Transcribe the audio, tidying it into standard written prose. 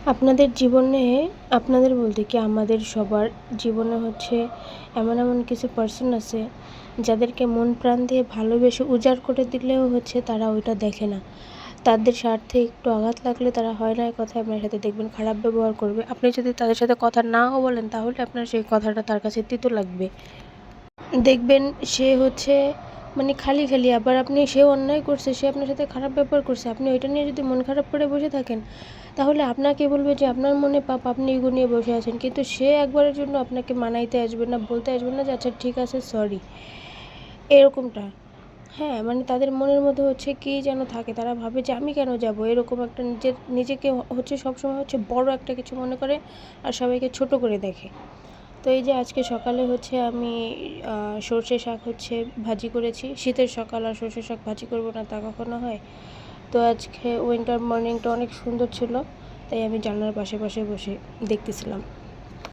আপনাদের জীবনে আপনাদের বলতে কি আমাদের সবার জীবনে হচ্ছে এমন এমন কিছু পার্সন আছে যাদেরকে মন প্রাণ দিয়ে ভালোবেসে উজাড় করে দিলেও হচ্ছে তারা ওইটা দেখে না। তাদের স্বার্থে একটু আঘাত লাগলে তারা হয় না কথা আপনার সাথে দেখবেন খারাপ ব্যবহার করবে। আপনি যদি তাদের সাথে কথা নাও বলেন তাহলে আপনার সেই কথাটা তার কাছে তিতো লাগবে। দেখবেন সে হচ্ছে মানে খালি খালি আবার আপনি সে অন্যায় করছে, সে আপনার সাথে খারাপ ব্যবহার করছে, আপনি ওইটা নিয়ে যদি মন খারাপ করে বসে থাকেন তাহলে আপনাকে বলবে যে আপনার মনে পাপ, আপনি এগুলো নিয়ে বসে আছেন। কিন্তু সে একবারের জন্য আপনাকে মানাইতে আসবে না, বলতে আসবে না যে আচ্ছা ঠিক আছে সরি, এরকমটা। হ্যাঁ, মানে তাদের মনের মধ্যে হচ্ছে কী যেন থাকে, তারা ভাবে যে আমি কেন যাব, এরকম একটা নিজেকে হচ্ছে সবসময় হচ্ছে বড় একটা কিছু মনে করে আর সবাইকে ছোট করে দেখে। তো এই যে আজকে সকালে হচ্ছে আমি সর্ষে শাক হচ্ছে ভাজি করেছি। শীতের সকাল আর সর্ষে শাক ভাজি করব না তা কখনো হয়? তো আজকে উইন্টার মর্নিংটা অনেক সুন্দর ছিল, তাই আমি জানলার পাশে পাশে বসে দেখতেছিলাম।